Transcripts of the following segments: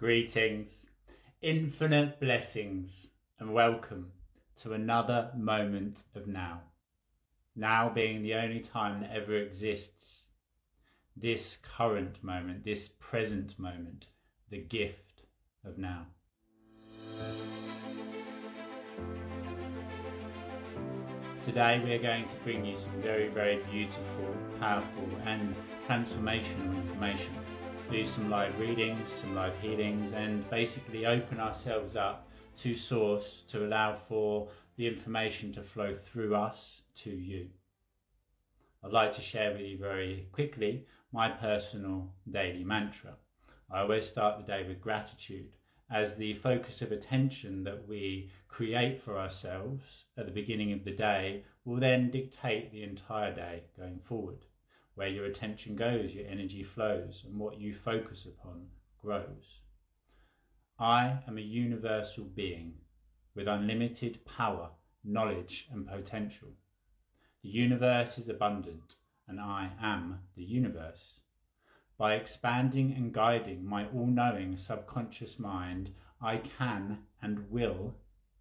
Greetings, infinite blessings, and welcome to another moment of now. Now being the only time that ever exists. This current moment, this present moment, the gift of now. Today we are going to bring you some very, very beautiful, powerful and transformational information. Do some live readings, some live healings, and basically open ourselves up to source to allow for the information to flow through us to you. I'd like to share with you very quickly my personal daily mantra. I always start the day with gratitude, as the focus of attention that we create for ourselves at the beginning of the day will then dictate the entire day going forward. Where your attention goes, your energy flows, and what you focus upon grows. I am a universal being with unlimited power, knowledge, and potential. The universe is abundant, and I am the universe. By expanding and guiding my all-knowing subconscious mind, I can and will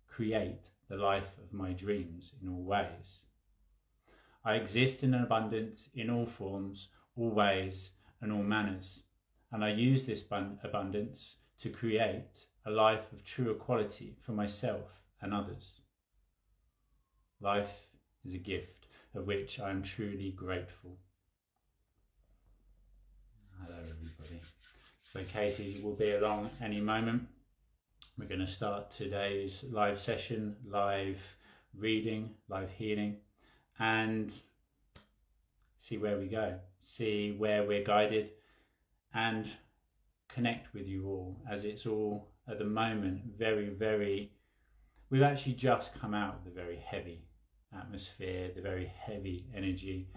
create the life of my dreams in all ways. I exist in abundance in all forms, all ways, and all manners, and I use this abundance to create a life of true equality for myself and others. Life is a gift of which I am truly grateful. Hello everybody. So Katie will be along any moment. We're going to start today's live session, live reading, live healing, and see where we go, see where we're guided, and connect with you all, as it's all at the moment we've actually just come out of the very heavy atmosphere, the very heavy energy,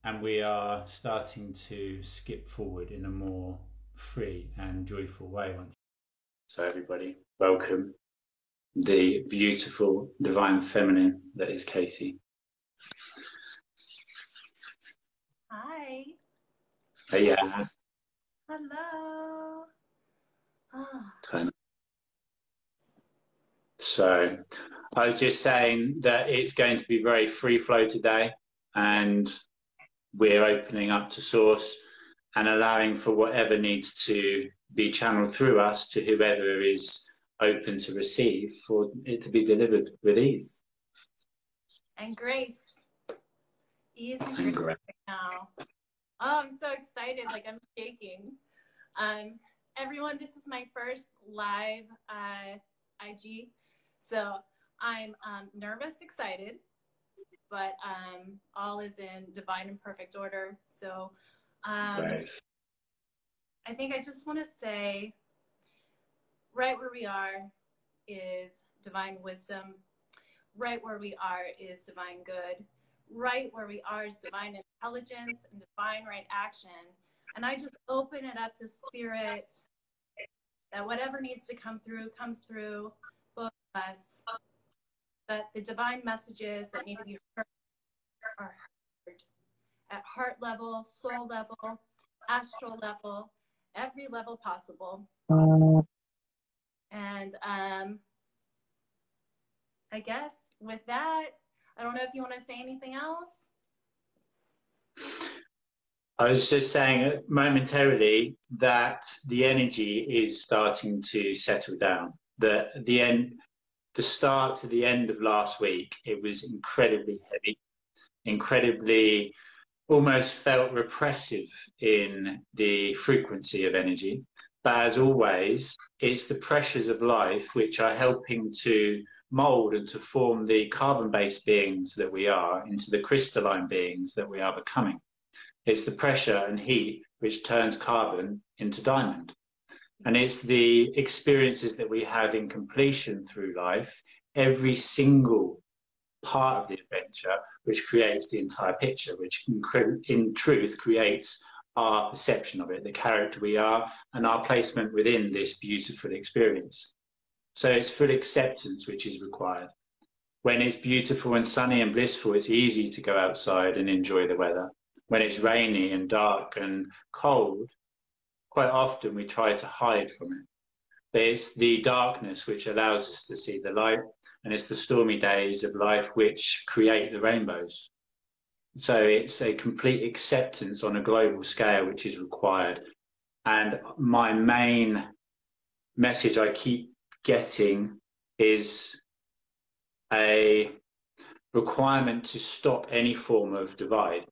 and we are starting to skip forward in a more free and joyful way. So everybody, welcome the beautiful divine feminine that is Casey. Hi. Yeah. Hello. So I was just saying that it's going to be very free flow today, and we're opening up to source and allowing for whatever needs to be channeled through us to whoever is open to receive, for it to be delivered with ease. And grace. Ease and grace right now. Oh, I'm so excited, like I'm shaking. Everyone, this is my first live IG, so I'm nervous, excited, but all is in divine and perfect order. So Nice. I think I just want to say, right where we are is divine wisdom. Right where we are is divine good. Right where we are is divine intelligence and divine right action. And I just open it up to spirit, that whatever needs to come through comes through both of us, that the divine messages that need to be heard are heard at heart level, soul level, astral level, every level possible. And I guess with that, I don't know if you want to say anything else. I was just saying momentarily that the energy is starting to settle down. The start to the end of last week, it was incredibly heavy, incredibly almost felt repressive in the frequency of energy. But as always, it's the pressures of life which are helping to mold and to form the carbon-based beings that we are into the crystalline beings that we are becoming. It's the pressure and heat which turns carbon into diamond. And it's the experiences that we have in completion through life, every single part of the adventure, which creates the entire picture, which in truth creates our perception of it, the character we are, and our placement within this beautiful experience. So it's full acceptance which is required. When it's beautiful and sunny and blissful, it's easy to go outside and enjoy the weather. When it's rainy and dark and cold, quite often we try to hide from it. But it's the darkness which allows us to see the light, and it's the stormy days of life which create the rainbows. So it's a complete acceptance on a global scale which is required. And my main message I keep getting is a requirement to stop any form of divide.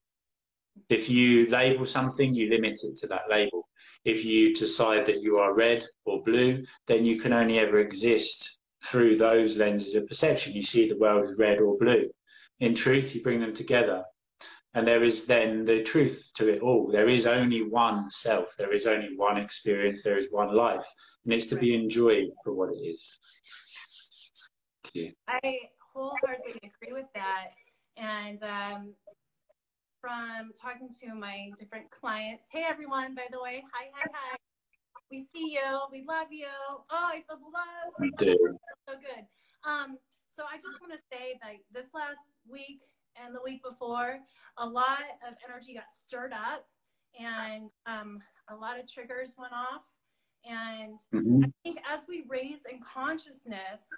If you label something, you limit it to that label. If you decide that you are red or blue, then you can only ever exist through those lenses of perception. You see the world as red or blue. In truth, you bring them together. And there is then the truth to it all. There is only one self. There is only one experience. There is one life. And it's to be enjoyed for what it is. Thank you. I wholeheartedly agree with that. And from talking to my different clients, hey everyone, by the way, hi, hi, hi. We see you. We love you. Oh, I feel the love. I do. So good. So I just want to say that this last week and the week before, a lot of energy got stirred up, and a lot of triggers went off. And I think as we raise in consciousness,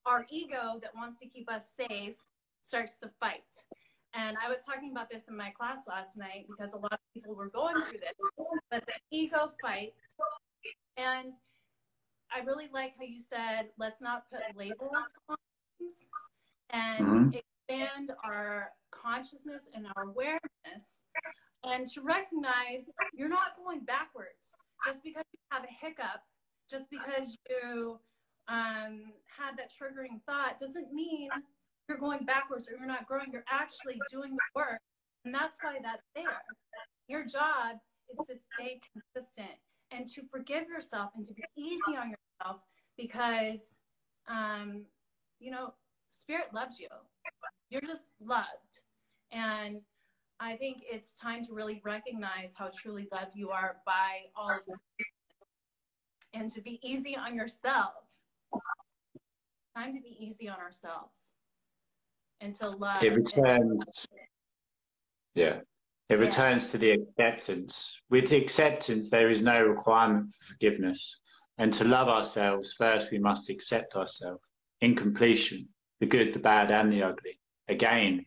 our ego that wants to keep us safe starts to fight. And I was talking about this in my class last night because a lot of people were going through this, but the ego fights. And I really like how you said, let's not put labels on things, and expand our consciousness and our awareness, and to recognize you're not going backwards. Just because you have a hiccup, just because you had that triggering thought, doesn't mean you're going backwards or you're not growing. You're actually doing the work, and that's why that's there. Your job is to stay consistent and to forgive yourself and to be easy on yourself, because you know, Spirit loves you. You're just loved. And I think it's time to really recognize how truly loved you are by all of them, and to be easy on yourself. Time to be easy on ourselves and to love. It returns, it returns to the acceptance. With the acceptance, there is no requirement for forgiveness. And to love ourselves, first we must accept ourselves in completion, the good, the bad, and the ugly. Again,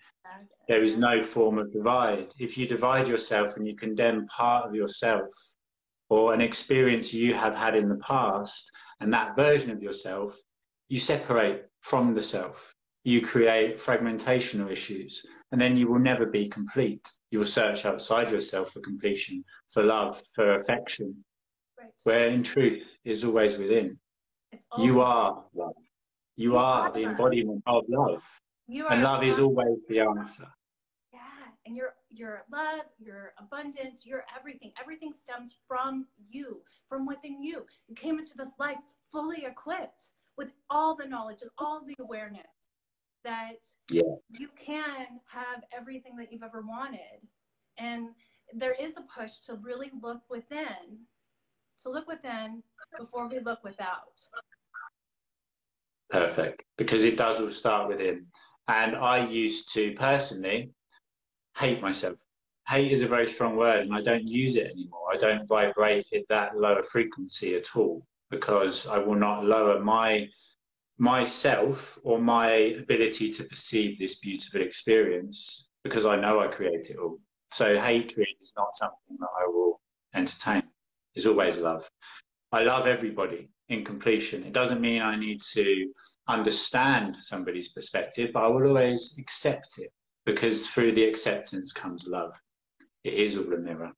there is no form of divide. If you divide yourself and you condemn part of yourself or an experience you have had in the past, and that version of yourself, you separate from the self. You create fragmentational issues, and then you will never be complete. You will search outside yourself for completion, for love, for affection, where in truth is always within. You are love. You are the embodiment of love. And love is always the answer. Yeah, and your love, your abundance, your everything. Everything stems from you, from within you. You came into this life fully equipped with all the knowledge and all the awareness that you can have everything that you've ever wanted. And there is a push to really look within, before we look without. Perfect, because it does all start within. And I used to personally hate myself. Hate is a very strong word, and I don't use it anymore. I don't vibrate at that lower frequency at all, because I will not lower myself or my ability to perceive this beautiful experience, because I know I create it all. So hatred is not something that I will entertain. It's always love. I love everybody in completion. It doesn't mean I need to understand somebody's perspective, but I will always accept it, because through the acceptance comes love. It is all a mirror,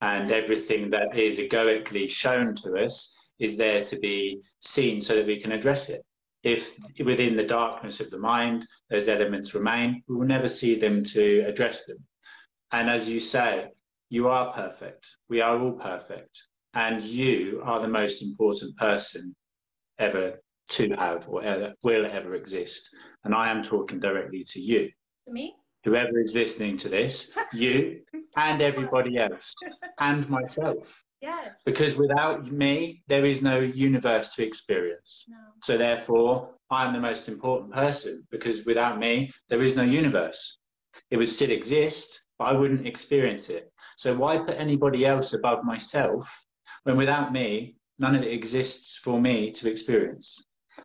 and everything that is egoically shown to us is there to be seen so that we can address it. If within the darkness of the mind those elements remain, we will never see them to address them. And as you say, you are perfect. We are all perfect. And you are the most important person ever to have or ever, will ever exist. And I am talking directly to you. To me? Whoever is listening to this, you and everybody else, and myself. Yes. Because without me, there is no universe to experience. No. So therefore, I am the most important person, because without me, there is no universe. It would still exist, but I wouldn't experience it. So why put anybody else above myself when without me, None of it exists for me to experience.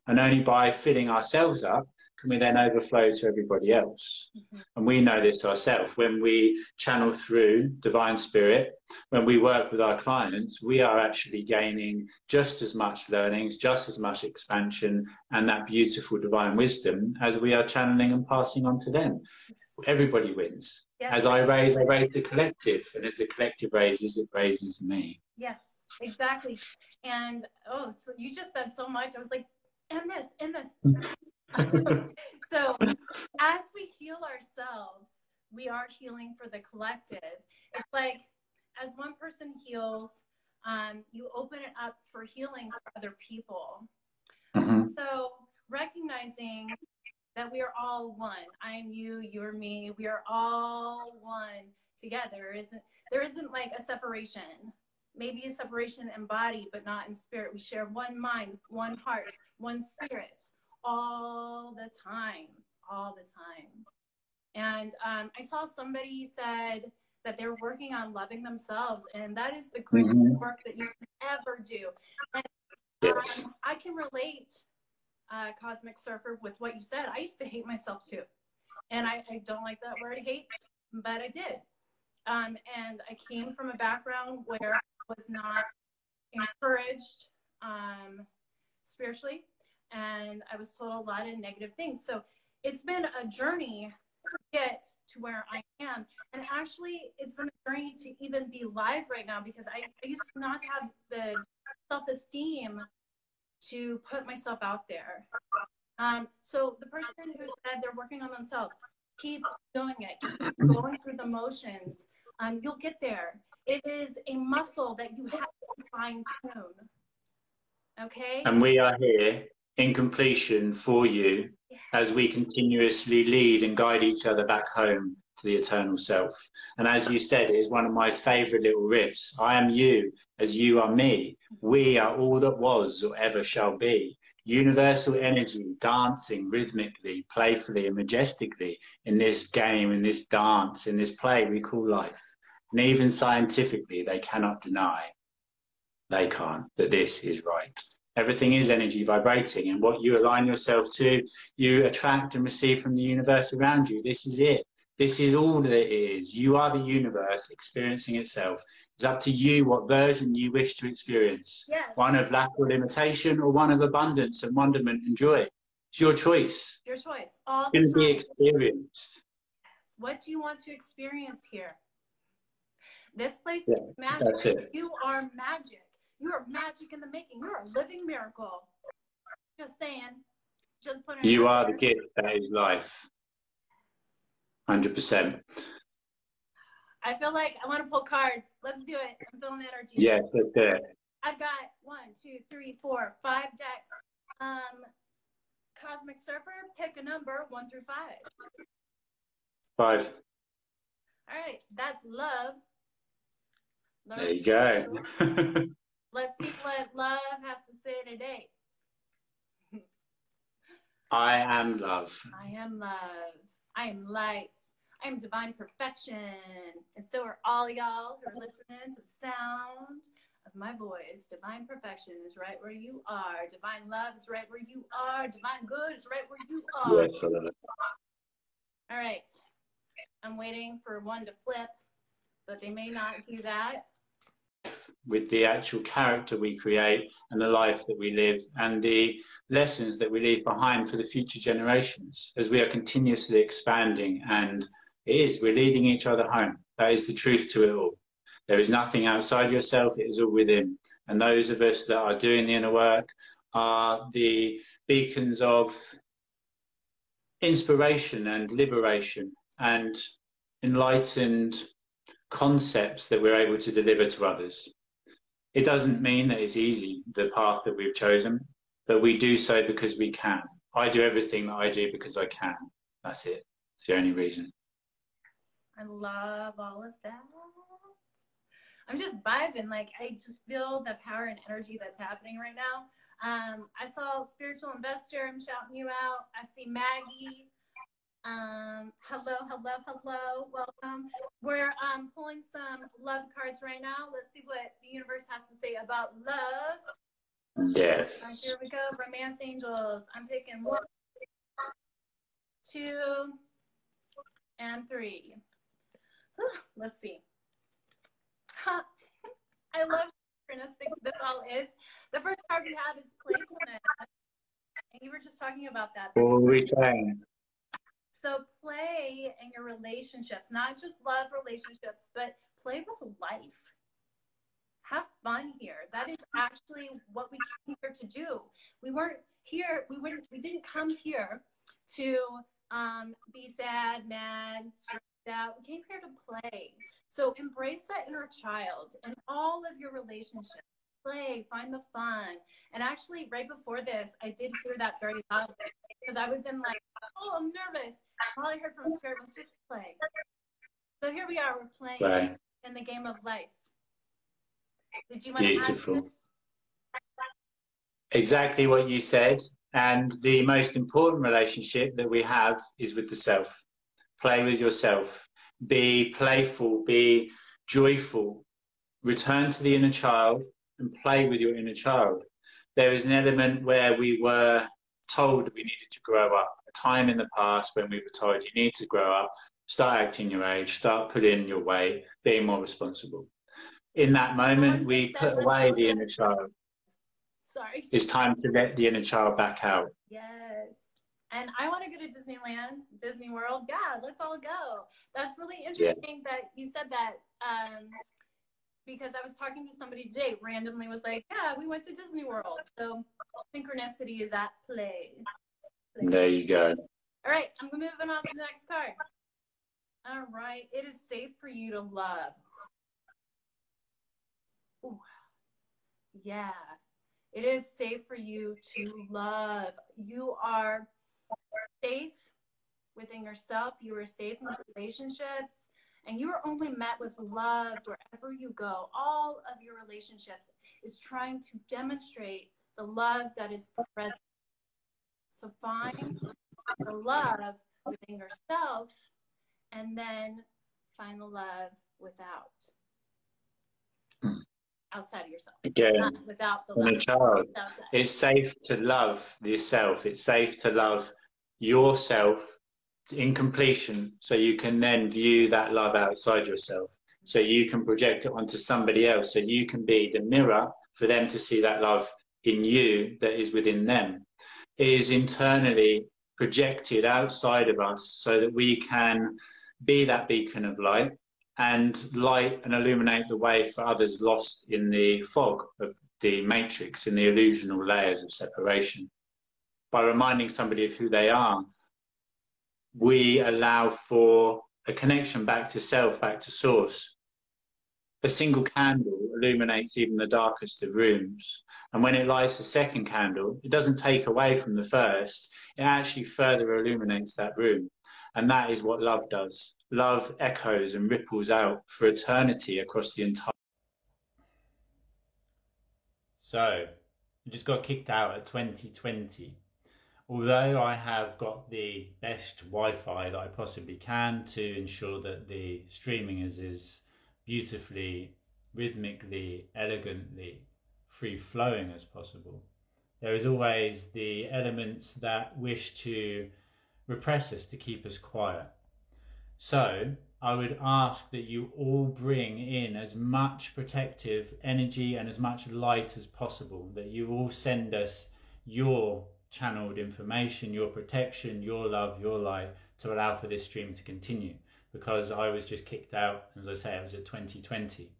And only by filling ourselves up can we then overflow to everybody else. And we know this ourselves. When we channel through divine spirit, when we work with our clients, we are actually gaining just as much learnings, just as much expansion, and that beautiful divine wisdom as we are channeling and passing on to them. Everybody wins. Yes. As I raise the collective. And as the collective raises, it raises me. Yes, exactly. And oh, so you just said so much. I was like, and this. So as we heal ourselves, we are healing for the collective. It's like as one person heals, you open it up for healing for other people. So recognizing that we are all one. I am you, you are me. We are all one together. There isn't like a separation. Maybe a separation in body, but not in spirit. We share one mind, one heart, one spirit, all the time, all the time. And I saw somebody said that they're working on loving themselves, and that is the greatest work that you can ever do. And I can relate, Cosmic Surfer, with what you said. I used to hate myself too. And I don't like that word, hate, but I did. And I came from a background where I was not encouraged spiritually, and I was told a lot of negative things. So it's been a journey to get to where I am. And actually, it's been a journey to even be live right now, because I used to not have the self-esteem to put myself out there. So the person who said they're working on themselves, keep doing it, keep going through the motions. You'll get there. It is a muscle that you have to fine tune. Okay? And we are here in completion for you as we continuously lead and guide each other back home to the eternal self. And as you said, it is one of my favorite little riffs. I am you as you are me. We are all that was or ever shall be. Universal energy dancing rhythmically, playfully and majestically in this game, in this dance, in this play we call life. And even scientifically, they cannot deny, they can't, that this is right. Everything is energy vibrating, and what you align yourself to, you attract and receive from the universe around you. This is it. This is all that it is. You are the universe experiencing itself. It's up to you what version you wish to experience. Yes. One of lack or limitation, or one of abundance and wonderment and joy. It's your choice. Your choice. All the time. It's going to be experienced. Yes. What do you want to experience here? This place is magic. You are magic. You are magic in the making. You're a living miracle. Just saying. Just put it You are the gift that is life. 100%. I feel like I want to pull cards. Let's do it. I'm feeling energy. Yes, let's do it. I've got 1, 2, 3, 4, 5 decks. Cosmic Surfer, pick a number 1 through 5. 5. All right, that's love. There you go. Let's see what love has to say today. I am love. I am love. I am light. I am divine perfection. And so are all y'all who are listening to the sound of my voice. Divine perfection is right where you are. Divine love is right where you are. Divine good is right where you are. Yes, I love it. All right. I'm waiting for one to flip, but they may not do that. With the actual character we create and the life that we live and the lessons that we leave behind for the future generations as we are continuously expanding. And we're leading each other home. That is the truth to it all. There is nothing outside yourself, it is all within. And those of us that are doing the inner work are the beacons of inspiration and liberation and enlightened concepts that we're able to deliver to others. It doesn't mean that it's easy, the path that we've chosen, but we do so because we can. I do everything that I do because I can. That's it. It's the only reason. I love all of that. I'm just vibing. Like, I just feel the power and energy that's happening right now. I saw Spiritual Investor. I'm shouting you out. I see Maggie. Hello, hello, hello. Welcome. We're pulling some love cards right now. Let's see what the universe has to say about love. Yes. Here we go. Romance angels. I'm picking 1, 2, and 3. Let's see. I love synchronistic. This all is. The first card we have is playfulness. And you were just talking about that. What were we saying? So play in your relationships, not just love relationships, but play with life. Have fun here. That is actually what we came here to do. We weren't here, we didn't come here to be sad, mad, stressed out. We came here to play. So embrace that inner child in all of your relationships. Play, find the fun. And actually, right before this, I did hear that very loudly because I was in like, oh, I'm nervous. All I heard from Spirit was just play. So here we are, we're playing in the game of life. Did you want to add to this? Exactly what you said. And the most important relationship that we have is with the self. Play with yourself. Be playful, be joyful. Return to the inner child and play with your inner child. There is an element where we were told we needed to grow up. A time in the past when we were told you need to grow up, start acting your age, start putting your weight, being more responsible. In that moment, we put away the inner child. Sorry. It's time to let the inner child back out. Yes. And I want to go to Disneyland, Disney World. Yeah, let's all go. That's really interesting that you said that. Because I was talking to somebody today, randomly was like, yeah, we went to Disney World. So synchronicity is at play. There you go. All right, I'm moving on to the next card. All right, it is safe for you to love. Ooh. Yeah, it is safe for you to love. You are safe within yourself. You are safe in relationships. And you are only met with love wherever you go. All of your relationships is trying to demonstrate the love that is present. So find the love within yourself and then find the love outside of yourself. Again, not without the inner love. child. It's safe to love yourself. It's safe to love yourself in completion, so you can then view that love outside yourself, so you can project it onto somebody else, so you can be the mirror for them to see that love in you that is within them. It is internally projected outside of us so that we can be that beacon of light and light and illuminate the way for others lost in the fog of the matrix, in the illusional layers of separation. By reminding somebody of who they are, we allow for a connection back to self, back to source. A single candle illuminates even the darkest of rooms. And when it lights a second candle, it doesn't take away from the first, it actually further illuminates that room. And that is what love does. Love echoes and ripples out for eternity across the entire. So, I just got kicked out at 2020. Although I have got the best Wi-Fi that I possibly can to ensure that the streaming is as beautifully, rhythmically, elegantly, free-flowing as possible, there is always the elements that wish to repress us, to keep us quiet. So I would ask that you all bring in as much protective energy and as much light as possible, that you all send us your channeled information, your protection, your love, your light, to allow for this stream to continue. Because I was just kicked out, as I say, it was at 2020,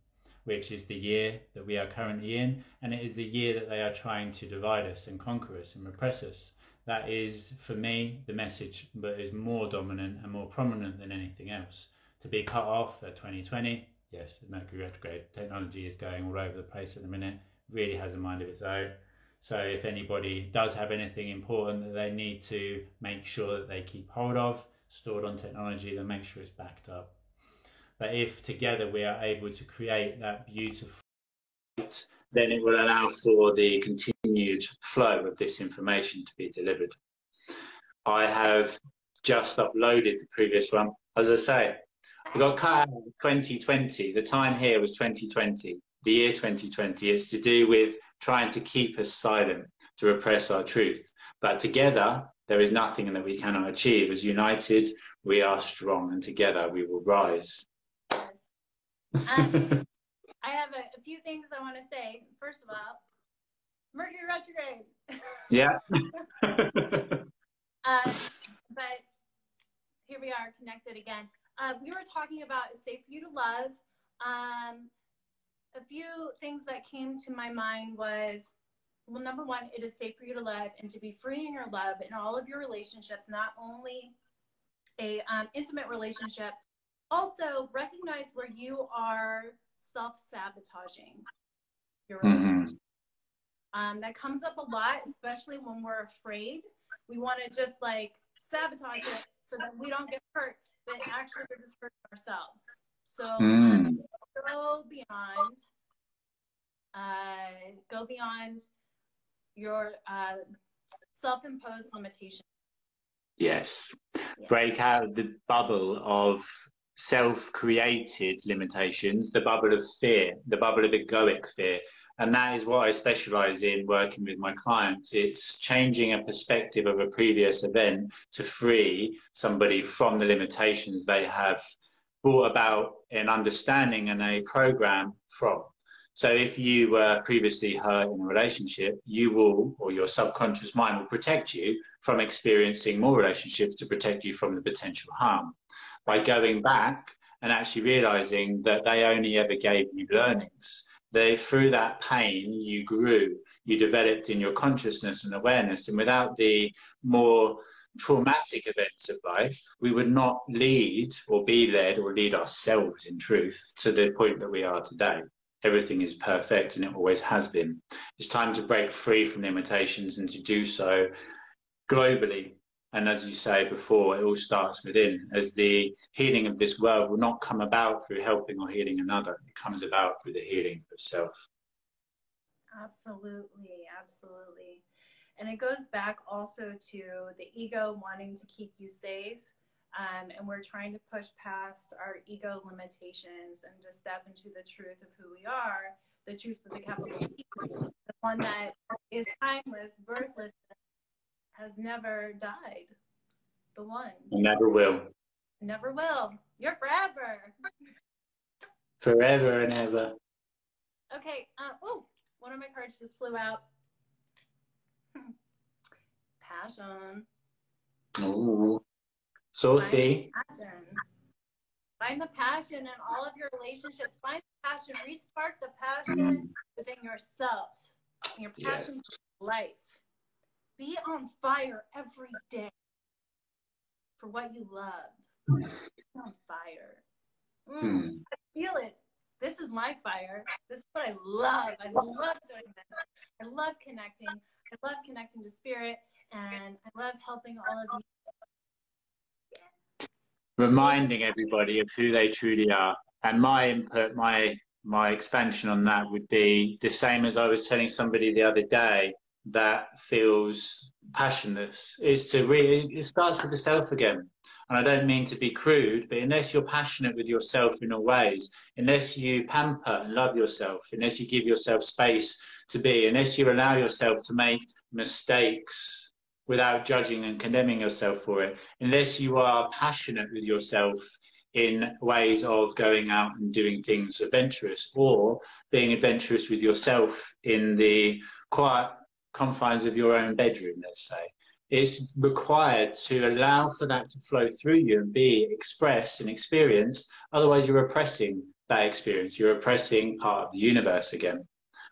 which is the year that we are currently in, and it is the year that they are trying to divide us and conquer us and repress us. That is, for me, the message that is more dominant and more prominent than anything else. To be cut off at 2020, yes, the Mercury retrograde technology is going all over the place at the minute, really has a mind of its own. So if anybody does have anything important that they need to make sure that they keep hold of, stored on technology, then make sure it's backed up. But if together we are able to create that beautiful light, then it will allow for the continued flow of this information to be delivered. I have just uploaded the previous one. As I say, we got cut out of 2020. The time here was 2020, the year 2020. It's to do with trying to keep us silent, to repress our truth. But together, there is nothing that we cannot achieve. As united, we are strong, and together we will rise. Yes. I have a few things I want to say. First of all, Mercury retrograde. Yeah. But here we are, connected again. We were talking about it's safe for you to love. A few things that came to my mind was, well, number one, it is safe for you to love and to be free in your love in all of your relationships, not only a intimate relationship. Also, recognize where you are self-sabotaging your relationship. That comes up a lot, especially when we're afraid. We want to just like sabotage it so that we don't get hurt, but actually we're just hurting ourselves. So go beyond your self-imposed limitations. Yes. Yeah. Break out of the bubble of self-created limitations, the bubble of fear, the bubble of egoic fear. And that is what I specialize in working with my clients. It's changing a perspective of a previous event to free somebody from the limitations they have brought about an understanding and a program from. So if you were previously hurt in a relationship, you will, or your subconscious mind will protect you from experiencing more relationships to protect you from the potential harm. By going back and actually realizing that they only ever gave you learnings. Through that pain, you grew, you developed in your consciousness and awareness. And without the more traumatic events of life, we would not lead or be led or lead ourselves in truth to the point that we are today. Everything is perfect and it always has been. It's time to break free from limitations and to do so globally. And as you say before, it all starts within, as the healing of this world will not come about through helping or healing another. It comes about through the healing of self. Absolutely, absolutely. And it goes back also to the ego wanting to keep you safe. And we're trying to push past our ego limitations and to step into the truth of who we are, the truth of the capital T, the one that is timeless, birthless, has never died. The one. Never will. Never will. You're forever. Forever and ever. Okay. Oh, one of my cards just flew out. Passion. Oh, saucy. Find the passion in all of your relationships. Find the passion. Restart the passion within yourself. And your passion for life. Be on fire every day for what you love. Be on fire. I feel it. This is my fire. This is what I love. I love doing this. I love connecting. I love connecting to spirit. And I love helping all of you. Yeah. Reminding everybody of who they truly are. And my input, my expansion on that would be the same as I was telling somebody the other day that feels passionless, is to really, it starts with the self again. And I don't mean to be crude, but unless you're passionate with yourself in all ways, unless you pamper and love yourself, unless you give yourself space to be, unless you allow yourself to make mistakes without judging and condemning yourself for it, unless you are passionate with yourself in ways of going out and doing things adventurous, or being adventurous with yourself in the quiet confines of your own bedroom, let's say. It's required to allow for that to flow through you and be expressed and experienced. Otherwise, you're repressing that experience. You're repressing part of the universe again.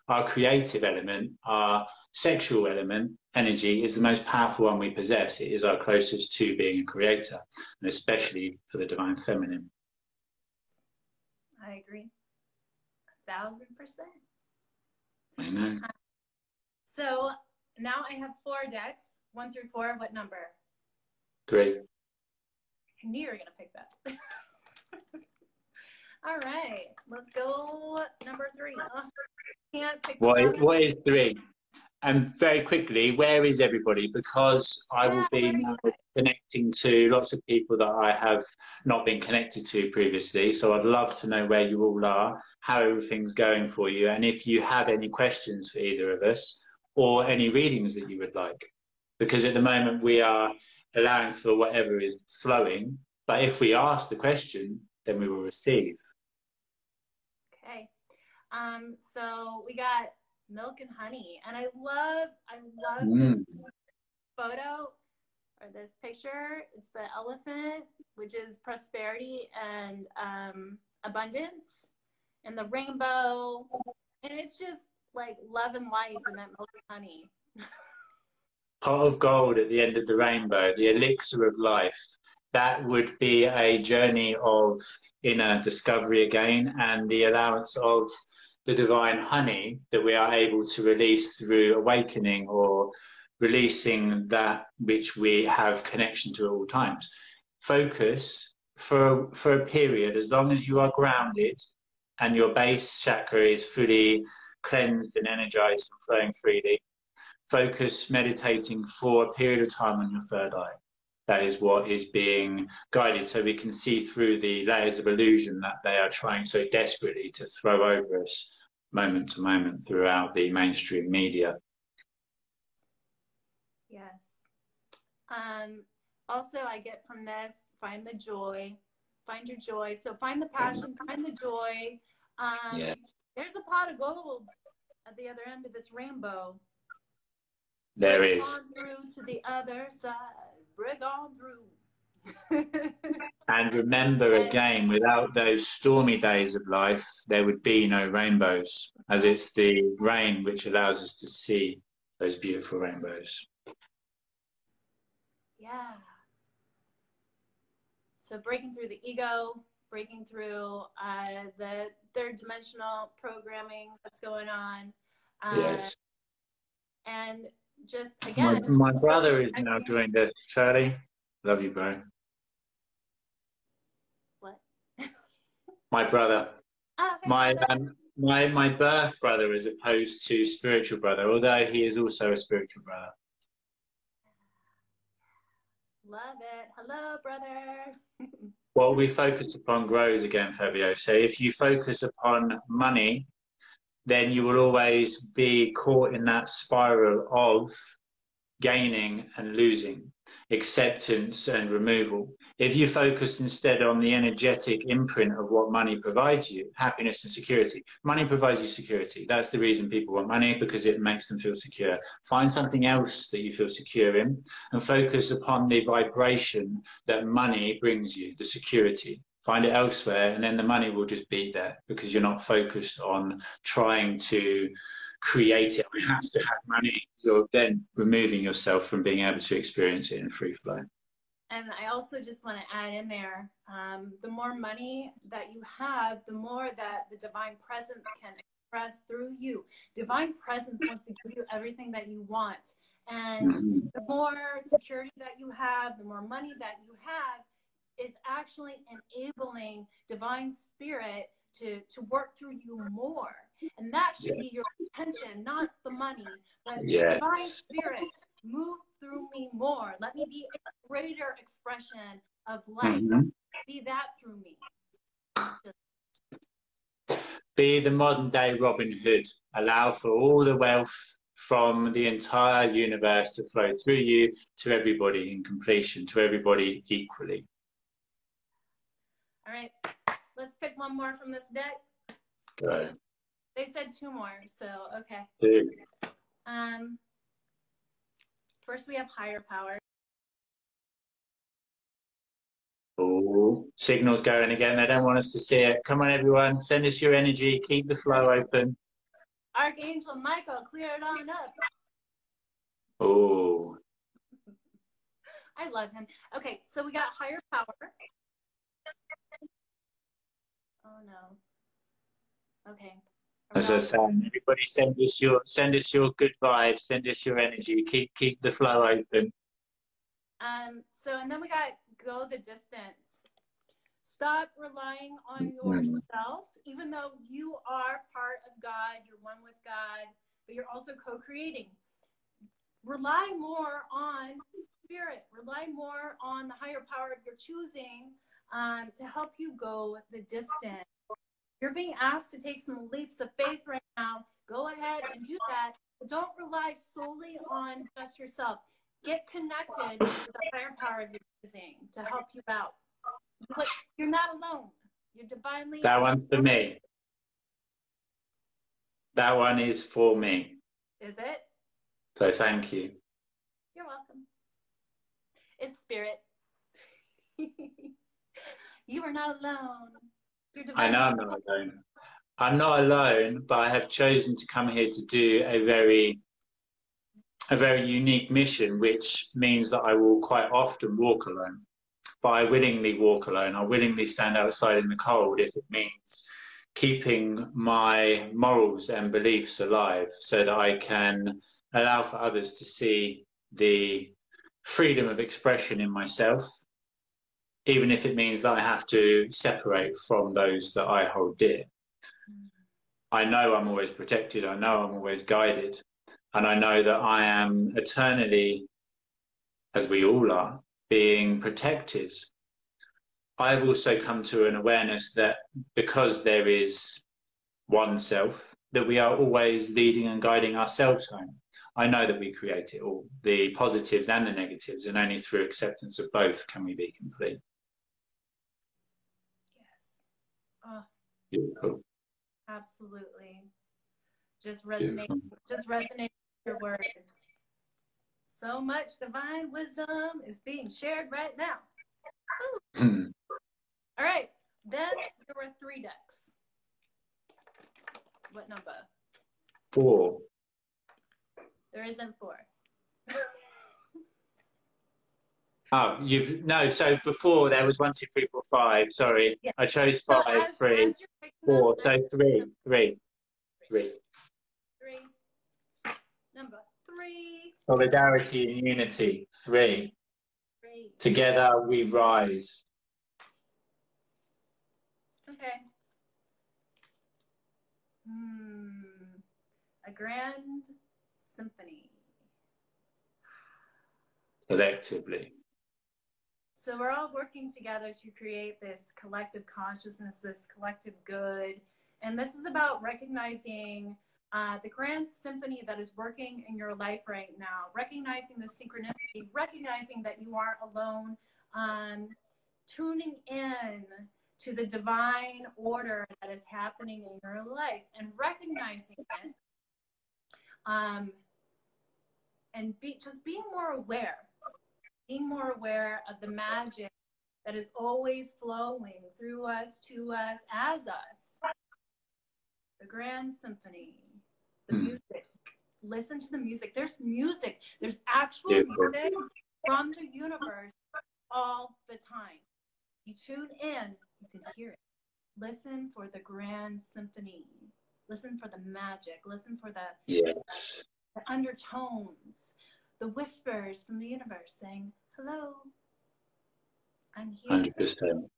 Our creative element, our sexual element, energy, is the most powerful one we possess. It is our closest to being a creator, and especially for the divine feminine. I agree. 1,000%. I know. So now I have 4 decks, 1 through 4. What number? 3. I knew you were going to pick that. All right, let's go number 3. Can't pick what is 3? And very quickly, where is everybody? Because I will Yeah, be where are you now guys? connecting to lots of people that I have not been connected to previously. So I'd love to know where you all are, how everything's going for you, and if you have any questions for either of us or any readings that you would like. Because at the moment we are allowing for whatever is flowing, but if we ask the question, then we will receive. Okay. So we got milk and honey, and I love this Mm. photo or this picture. It's the elephant, which is prosperity and abundance, and the rainbow, and it's just like love and life in that milk and honey. Pot of gold at the end of the rainbow, the elixir of life. That would be a journey of inner discovery again, and the allowance of the divine honey that we are able to release through awakening or releasing that which we have connection to at all times. Focus for a period, as long as you are grounded and your base chakra is fully cleansed and energized and flowing freely. Focus meditating for a period of time on your third eye. That is what is being guided, so we can see through the layers of illusion that they are trying so desperately to throw over us moment to moment throughout the mainstream media. Yes. Also, I get from this, find the joy, find your joy. So find the passion, find the joy. Yeah, There's a pot of gold at the other end of this rainbow. there Break is. on through to the other side. Break on through. And remember And again, without those stormy days of life, there would be no rainbows, as it's the rain which allows us to see those beautiful rainbows. yeah. So breaking through the ego, breaking through the third dimensional programming that's going on. Yes. And just My, again, my totally brother is now connecting. joined us. Charlie, love you, bro. What? My brother. Oh, hey, My brother. my birth brother as opposed to spiritual brother, although he is also a spiritual brother. Love it. Hello, brother. What we focus upon grows again, Fabio. So if you focus upon money, then you will always be caught in that spiral of gaining and losing, acceptance and removal. If you focus instead on the energetic imprint of what money provides you, happiness and security. Money provides you security. That's the reason people want money, because it makes them feel secure. Find something else that you feel secure in and focus upon the vibration that money brings you, the security. Find it elsewhere, and then the money will just be there because you're not focused on trying to create it. I have to have money. You're then removing yourself from being able to experience it in free flow. And I also just want to add in there, the more money that you have, the more that the divine presence can express through you. Divine presence wants to give you everything that you want. And the more security that you have, the more money that you have, is actually enabling divine spirit to work through you more. And that should be your intention, not the money, but divine Yes. spirit, move through me more. Let me be a greater expression of life. Mm-hmm. Be that through me. Be the modern day Robin Hood. Allow for all the wealth from the entire universe to flow through you to everybody in completion, to everybody equally. All right, let's pick one more from this deck. Go. They said two more, so okay. Two. First we have higher power. Oh, signals going again. They don't want us to see it. Come on, everyone. Send us your energy. Keep the flow open. Archangel Michael, clear it on up. Oh. I love him. Okay, so we got higher power. Oh no. Okay. As I say, everybody send us your good vibes, send us your energy. Keep the flow open. So and then we got go the distance. Stop relying on yourself, even though you are part of God, you're one with God, but you're also co-creating. rely more on spirit, rely more on the higher power of your choosing to help you go the distance. You're being asked to take some leaps of faith right now. Go ahead and do that. But don't rely solely on just yourself. Get connected with the higher power of your choosing to help you out. But you're not alone. You're divinely. That one's for me. That one is for me. Is it? So thank you. You're welcome. It's spirit. You are not alone. You're I know I'm not alone. I'm not alone, but I have chosen to come here to do a very unique mission, which means that I will quite often walk alone. But I willingly walk alone. I willingly stand outside in the cold if it means keeping my morals and beliefs alive so that I can allow for others to see the freedom of expression in myself, even if it means that I have to separate from those that I hold dear. I know I'm always protected. I know I'm always guided. And I know that I am eternally, as we all are, being protected. I've also come to an awareness that because there is oneself, that we are always leading and guiding ourselves home. I know that we create it all, the positives and the negatives, and only through acceptance of both can we be complete. Yes. Oh, Beautiful. absolutely. Just resonate with your words. So much divine wisdom is being shared right now. All right. Then there were 3 decks. What number? 4. There isn't 4. Oh, so before there was 1, 2, 3, 4, 5. Sorry, yeah. I chose 5, so 3, 4. So 3. Number 3. Solidarity and unity. 3. Together we rise. Okay. A grand symphony. Collectively. So we're all working together to create this collective consciousness, this collective good. And this is about recognizing the grand symphony that is working in your life right now, recognizing the synchronicity, recognizing that you aren't alone, tuning in to the divine order that is happening in your life and recognizing it, and just being more aware of the magic that is always flowing through us, to us, as us. The grand symphony, the music. Listen to the music. There's music. There's actual music from the universe all the time. You tune in, you can hear it. Listen for the grand symphony. Listen for the magic. Listen for the undertones, the whispers from the universe saying, hello, I'm here. 100%.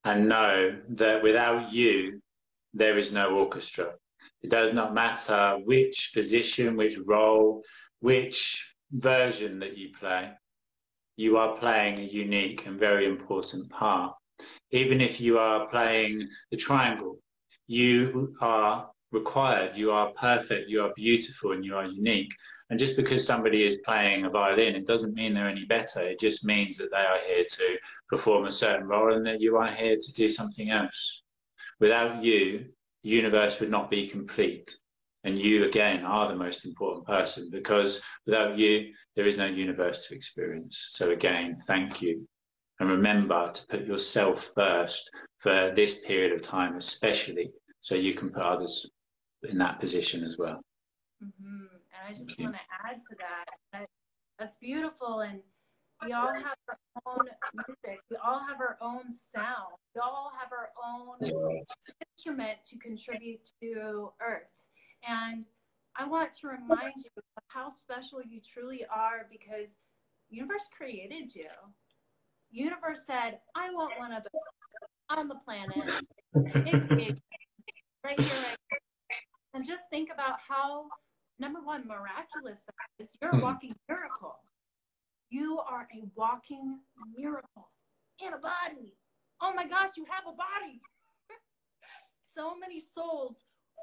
And know that without you, there is no orchestra. It does not matter which position, which role, which version that you play. You are playing a unique and very important part. Even if you are playing the triangle, you are required, you are perfect, you are beautiful, and you are unique. And just because somebody is playing a violin, it doesn't mean they're any better. It just means that they are here to perform a certain role and that you are here to do something else. Without you, the universe would not be complete. And you, again, are the most important person, because without you, there is no universe to experience. So again, thank you. And remember to put yourself first for this period of time, especially, so you can put others in that position as well. And I just want to add to that. That's beautiful. And we all have our own music. We all have our own sound. We all have our own instrument to contribute to Earth. And I want to remind you of how special you truly are, because the universe created you. The universe said, I want one of those on the planet. Right here, right here. And just think about how number one, miraculous is you're a walking miracle. You are a walking miracle in a body. Oh my gosh, you have a body. So many souls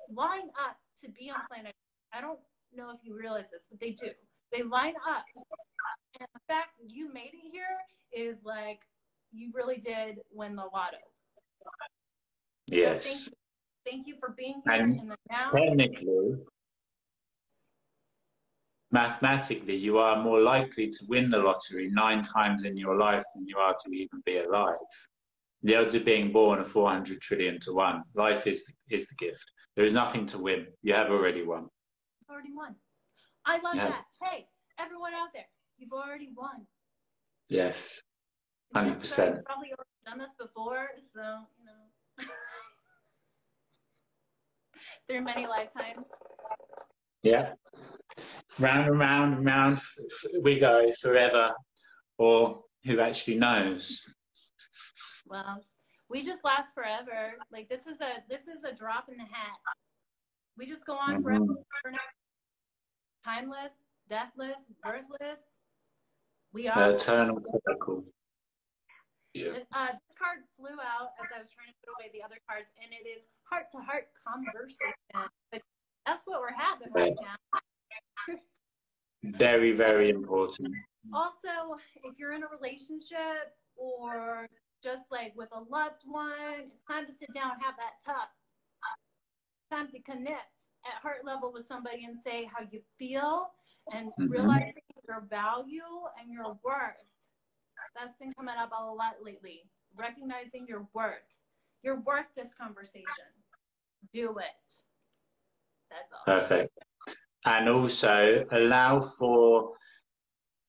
line up to be on planet. I don't know if you realize this, but they do. They line up. And the fact that you made it here is like, you really did win the lotto. Yes. So thank you. Thank you for being here And in the now. technically, mathematically, you are more likely to win the lottery 9 times in your life than you are to even be alive. The odds of being born are 400 trillion to 1. Life is the gift. There is nothing to win. You have already won. You've already won. I love that. Hey, everyone out there, you've already won. Yes, 100%. You've probably already done this before, so, you know, through many lifetimes. Yeah. Round and round and round we go forever, or who actually knows? Well, we just last forever. Like this is a drop in the hat. We just go on forever. Timeless, deathless, birthless. We are eternal circle. Yeah. This card flew out as I was trying to put away the other cards, and it is heart-to-heart conversation. But that's what we're having right now. Very, very important. Also, if you're in a relationship or just like with a loved one, it's time to sit down and have that talk. Time to connect at heart level with somebody and say how you feel and realizing your value and your worth. That's been coming up a lot lately. Recognizing your worth. You're worth this conversation. Do it. That's all. Perfect. And also allow for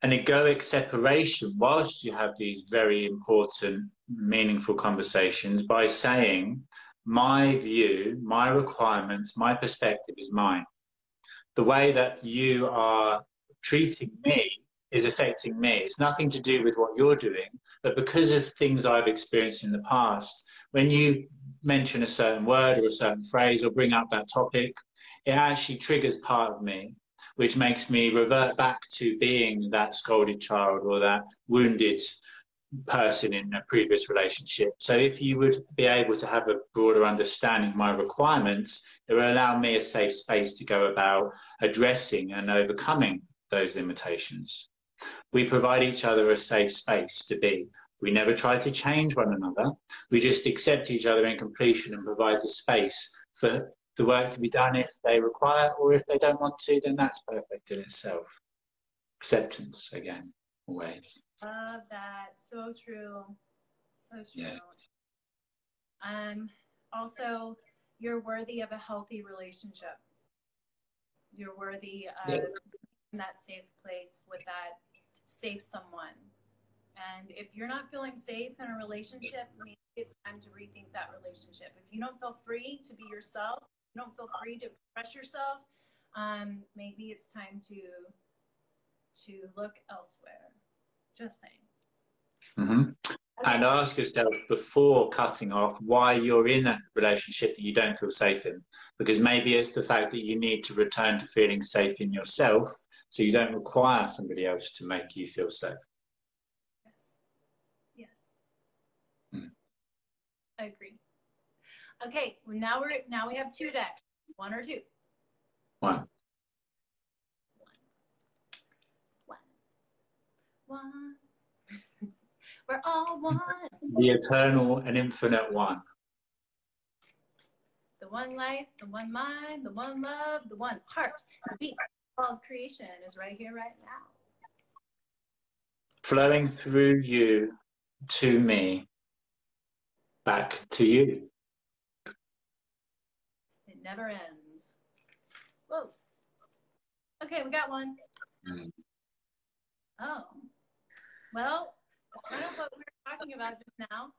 an egoic separation whilst you have these very important, meaningful conversations by saying, my view, my requirements, my perspective is mine. The way that you are treating me is affecting me. It's nothing to do with what you're doing, but because of things I've experienced in the past, when you mention a certain word or a certain phrase or bring up that topic, it actually triggers part of me, which makes me revert back to being that scolded child or that wounded person in a previous relationship. So if you would be able to have a broader understanding of my requirements, it will allow me a safe space to go about addressing and overcoming those limitations. We provide each other a safe space to be. We never try to change one another. We just accept each other in completion and provide the space for the work to be done if they require, or if they don't want to, then that's perfect in itself. Acceptance, again, always. Love that. So true. So true. Yeah. Also, you're worthy of a healthy relationship. You're worthy of that safe place with that safe someone. And if you're not feeling safe in a relationship, maybe it's time to rethink that relationship. If you don't feel free to be yourself, you don't feel free to express yourself, maybe it's time to look elsewhere. Just saying. Okay. And ask yourself before cutting off why you're in a relationship that you don't feel safe in. Because maybe it's the fact that you need to return to feeling safe in yourself, so you don't require somebody else to make you feel safe. Yes. I agree. Okay, well, now we have 2 decks. 1 or 2? 1. 1. We're all one. The eternal and infinite one. The one life, the one mind, the one love, the one heart. The beat of creation is right here, right now. Flowing through you to me, back to you. It never ends. Whoa. Okay, we got one. Oh. Well, it's kind of what we were talking about just now.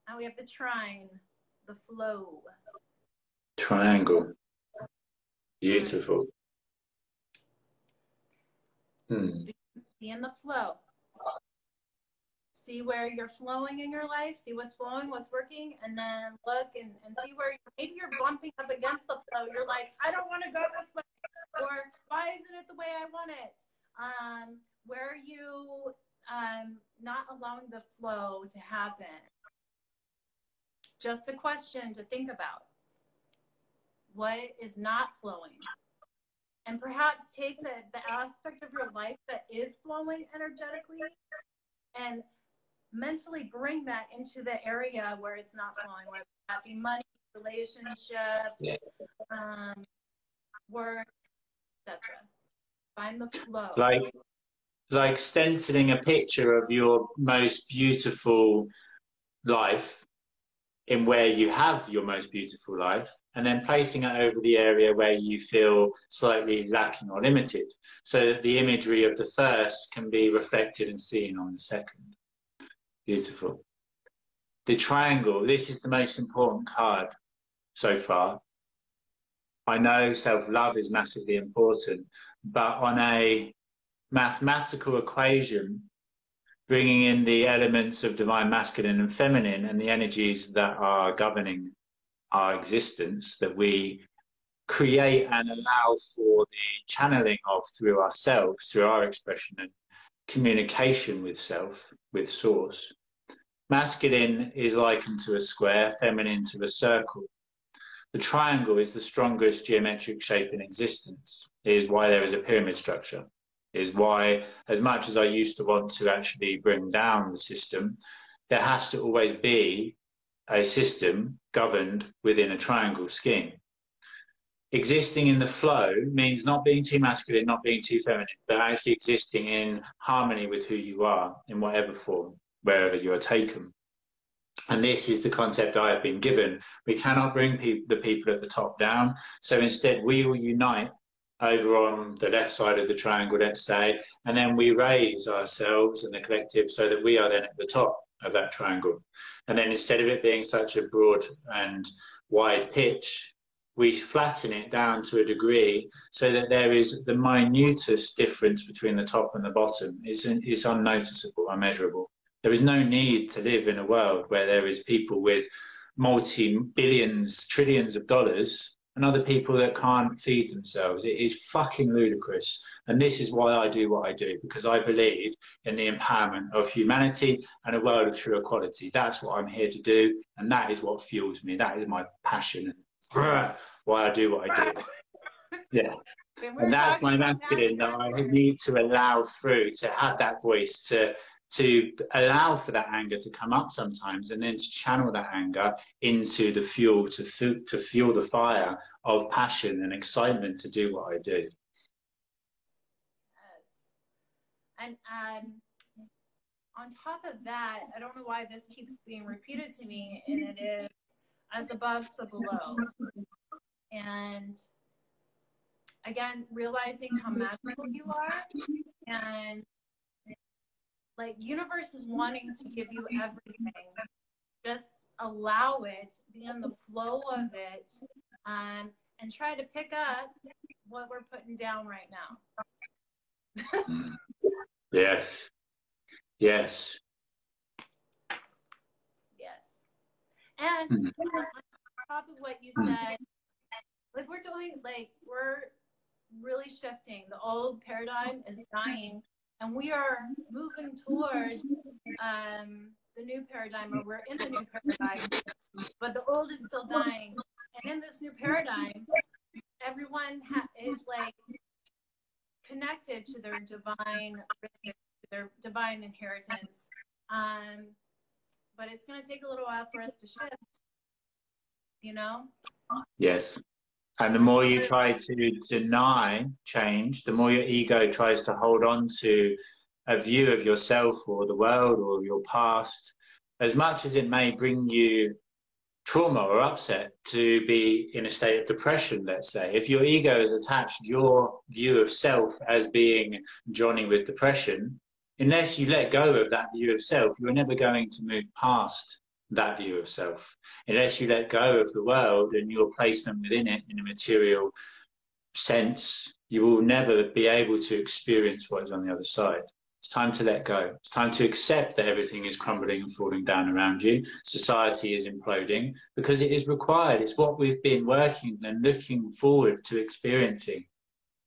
Now we have the trine, the flow. Triangle. Beautiful. Be in the flow. See where you're flowing in your life, see what's flowing, what's working, and then look and see where maybe you're bumping up against the flow. You're like, I don't want to go this way. Or why isn't it the way I want it? Where are you not allowing the flow to happen? Just a question to think about. What is not flowing? And perhaps take the aspect of your life that is flowing energetically and mentally bring that into the area where it's not flowing, whether that be money, relationships, work, etc. Find the flow. Like stenciling a picture of your most beautiful life in where you have your most beautiful life, and then placing it over the area where you feel slightly lacking or limited, so that the imagery of the first can be reflected and seen on the second. Beautiful. The triangle, this is the most important card so far. I know self-love is massively important, but on a mathematical equation, bringing in the elements of divine masculine and feminine and the energies that are governing our existence, that we create and allow for the channeling of through ourselves, through our expression and communication with self, with source. Masculine is likened to a square, feminine to a circle. The triangle is the strongest geometric shape in existence. It is why there is a pyramid structure. It is why, as much as I used to want to actually bring down the system, there has to always be a system governed within a triangle scheme. Existing in the flow means not being too masculine, not being too feminine, but actually existing in harmony with who you are in whatever form, wherever you are taken. And this is the concept I have been given. We cannot bring the people at the top down. So instead, we will unite over on the left side of the triangle, let's say, and then we raise ourselves and the collective so that we are then at the top of that triangle. And then instead of it being such a broad and wide pitch, we flatten it down to a degree so that there is the minutest difference between the top and the bottom. It's unnoticeable, unmeasurable. There is no need to live in a world where there is people with multi-billions, trillions of dollars and other people that can't feed themselves. It is fucking ludicrous. And this is why I do what I do, because I believe in the empowerment of humanity and a world of true equality. That's what I'm here to do. And that is what fuels me. That is my passion and why I do what I do. Yeah. And that's my masculine that I need to allow through, to have that voice, to allow for that anger to come up sometimes, and then to channel that anger into the fuel, to fuel the fire of passion and excitement to do what I do. Yes. And on top of that, I don't know why this keeps being repeated to me, and it is as above, so below. And again, realizing how magical you are, and like universe is wanting to give you everything. Just allow it, be in the flow of it, and try to pick up what we're putting down right now. Yes. Yes. Yes. And on top of what you said, like we're really shifting. The old paradigm is dying, and we are moving towards the new paradigm, or we're in the new paradigm, but the old is still dying. And in this new paradigm, everyone is like connected to their divine riches, their divine inheritance. But it's going to take a little while for us to shift, you know? Yes. And the more you try to deny change, the more your ego tries to hold on to a view of yourself or the world or your past, as much as it may bring you trauma or upset to be in a state of depression, let's say. If your ego has attached your view of self as being Johnny with depression, unless you let go of that view of self, you're never going to move past that view of self. Unless you let go of the world and your placement within it in a material sense, you will never be able to experience what is on the other side. It's time to let go. It's time to accept that everything is crumbling and falling down around you. Society is imploding because it is required. It's what we've been working and looking forward to experiencing.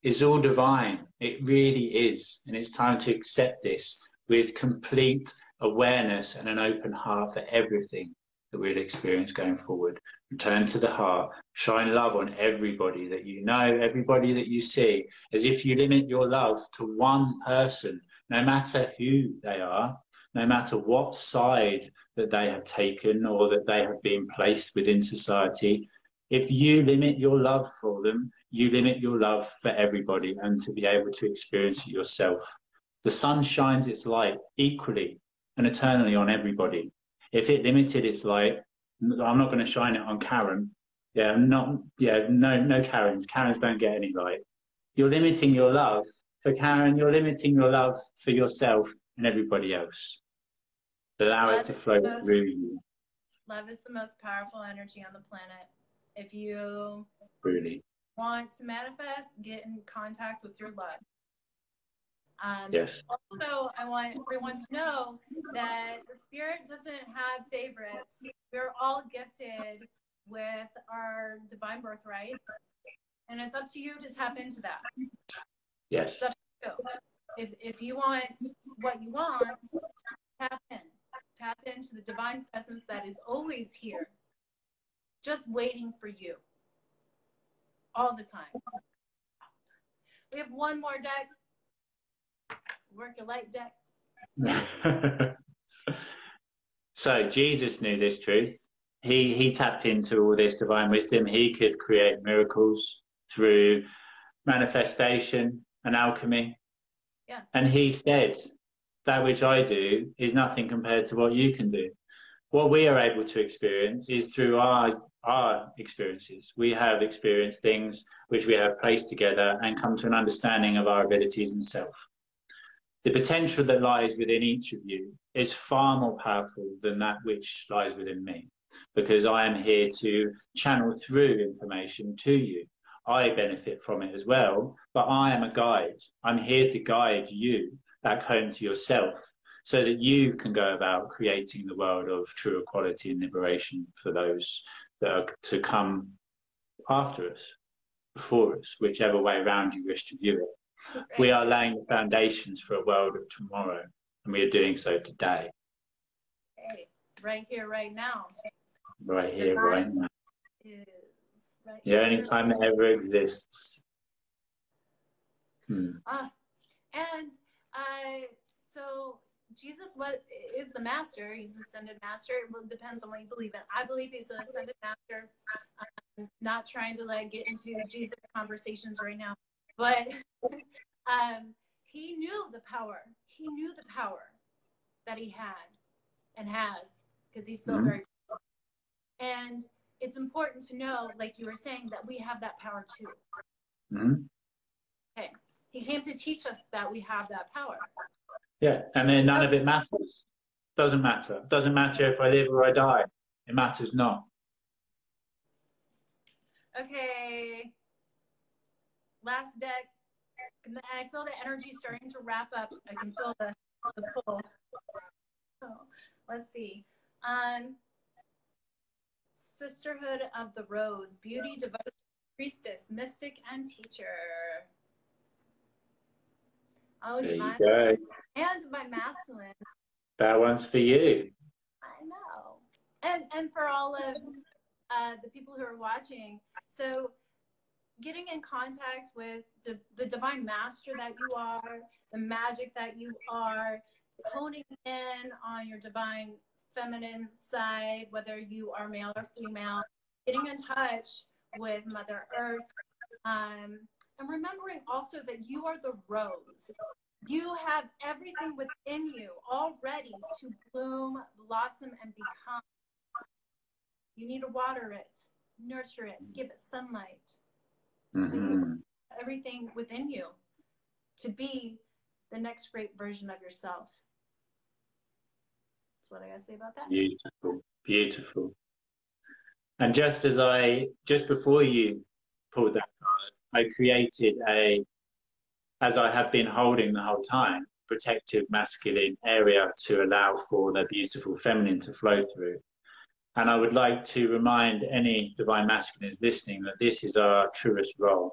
is all divine. It really is. And it's time to accept this with complete awareness and an open heart for everything that we'll experience going forward. Return to the heart, shine love on everybody that you know, everybody that you see, as if you limit your love to one person, no matter who they are, no matter what side that they have taken or that they have been placed within society. If you limit your love for them, you limit your love for everybody and to be able to experience it yourself. The sun shines its light equally and eternally on everybody. If it limited its light, I'm not going to shine it on Karen. No Karens. Karens don't get any light. You're limiting your love for Karen. You're limiting your love for yourself and everybody else. Allow it to flow through you. Love is the most powerful energy on the planet. If you really want to manifest, get in contact with your love. Yes. Also, I want everyone to know that the spirit doesn't have favorites. We're all gifted with our divine birthright, and it's up to you to tap into that. Yes. If you want what you want, tap in. Tap into the divine presence that is always here, just waiting for you all the time. We have one more deck. Work your light deck. So Jesus knew this truth. He tapped into all this divine wisdom. He could create miracles through manifestation and alchemy. Yeah. And he said, that which I do is nothing compared to what you can do. What we are able to experience is through our experiences. We have experienced things which we have placed together and come to an understanding of our abilities and self. The potential that lies within each of you is far more powerful than that which lies within me, because I am here to channel through information to you. I benefit from it as well, but I am a guide. I'm here to guide you back home to yourself so that you can go about creating the world of true equality and liberation for those that are to come after us, before us, whichever way around you wish to view it. Right. We are laying the foundations for a world of tomorrow, and we are doing so today. Hey, right here, right now. Right here, right now. Is right the only time it ever exists. So Jesus is the master. He's the ascended master. It depends on what you believe in. I believe he's an ascended master. I'm not trying to get into Jesus conversations right now, but he knew the power. He knew the power that he had and has, because he's still very powerful. And it's important to know, like you were saying, that we have that power too. Okay. He came to teach us that we have that power. Yeah, and then none of it matters. Doesn't matter. Doesn't matter if I live or I die. It matters not. Okay. Last deck. And I feel the energy starting to wrap up. I can feel the pull. So, let's see. Sisterhood of the Rose. Beauty, devotion, priestess, mystic, and teacher. Oh, there divine. You go. And my masculine. That one's for you. I know. And for all of the people who are watching. So getting in contact with the divine master that you are, the magic that you are, honing in on your divine feminine side, whether you are male or female, getting in touch with Mother Earth, and remembering also that you are the rose. You have everything within you already to bloom, blossom, and become. You need to water it, nurture it, give it sunlight. Everything within you to be the next great version of yourself. That's what I gotta say about that. Beautiful, beautiful. And just before you pulled that card, I created as I have been holding the whole time, protective masculine area to allow for the beautiful feminine to flow through. And I would like to remind any divine masculines listening that this is our truest role.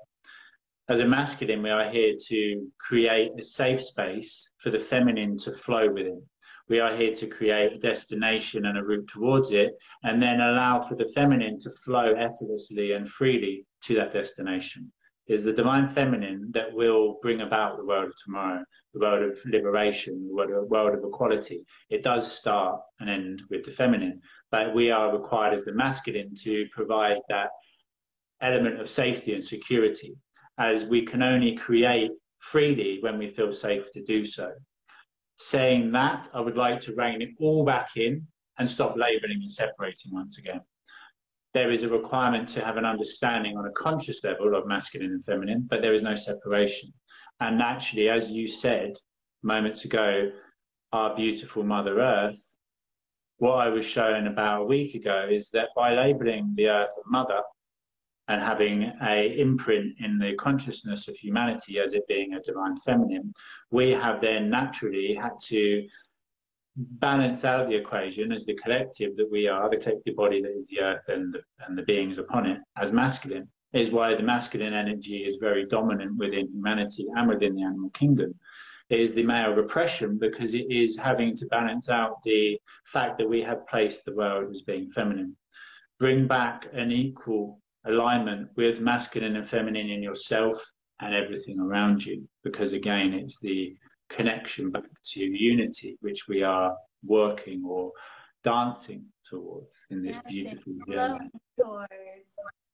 As a masculine, we are here to create a safe space for the feminine to flow within. We are here to create a destination and a route towards it, and then allow for the feminine to flow effortlessly and freely to that destination. It's the divine feminine that will bring about the world of tomorrow, the world of liberation, the world of equality. It does start and end with the feminine, but we are required as the masculine to provide that element of safety and security, as we can only create freely when we feel safe to do so. Saying that, I would like to rein it all back in and stop labeling and separating once again. There is a requirement to have an understanding on a conscious level of masculine and feminine, but there is no separation. And naturally, as you said moments ago, our beautiful Mother Earth, what I was shown about a week ago is that by labeling the Earth a mother and having an imprint in the consciousness of humanity as it being a divine feminine, we have then naturally had to balance out the equation as the collective that we are, the collective body that is the earth and the beings upon it, as masculine, is why the masculine energy is very dominant within humanity and within the animal kingdom. It is the male repression because it is having to balance out the fact that we have placed the world as being feminine. Bring back an equal alignment with masculine and feminine in yourself and everything around you, because again, it's the connection back to unity which we are working or dancing towards in this beautiful journey.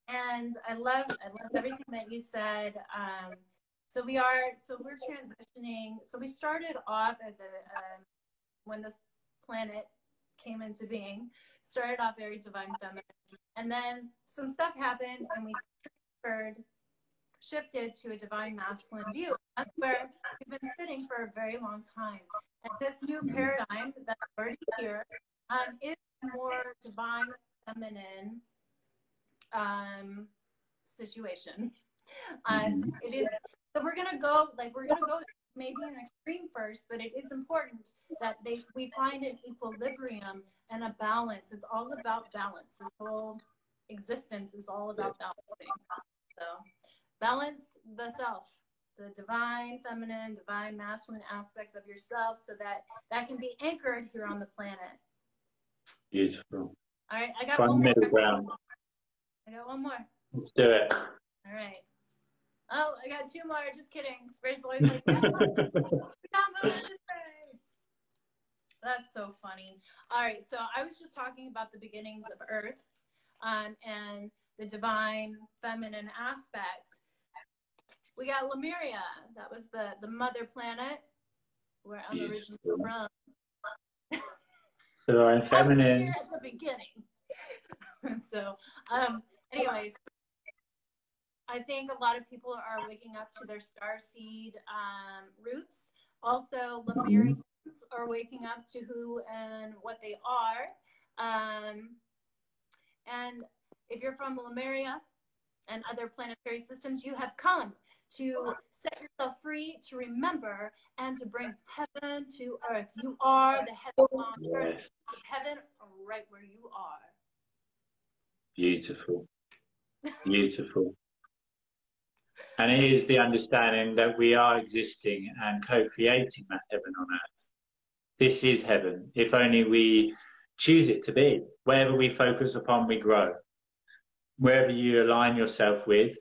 And I love everything that you said. So we're transitioning. So we started off as when this planet came into being, started off very divine feminine, and then some stuff happened and we shifted to a divine masculine view. That's where we've been sitting for a very long time. And this new paradigm that's already here is more divine feminine situation. It is, so we're gonna go maybe an extreme first, but it is important that we find an equilibrium and a balance. It's all about balance. This whole existence is all about balancing. So balance the self, the divine feminine, divine masculine aspects of yourself, so that can be anchored here on the planet. Beautiful. All right, I got Find one more. middle ground. I got one more. Let's do it. All right. Oh, I got two more. Just kidding. Ray's always like, we got more to say. That's so funny. All right, so I was just talking about the beginnings of Earth and the divine feminine aspect. We got Lemuria. That was the mother planet where I'm originally from. Divine feminine. Here at the beginning. So, anyways, I think a lot of people are waking up to their starseed roots. Also, Lemurians are waking up to who and what they are. And if you're from Lemuria and other planetary systems, you have come to set yourself free, to remember, and to bring heaven to earth. You are the heaven on earth. Heaven right where you are. Beautiful. Beautiful. And it is the understanding that we are existing and co-creating that heaven on earth. This is heaven, if only we choose it to be. Wherever we focus upon, we grow. Wherever you align yourself with,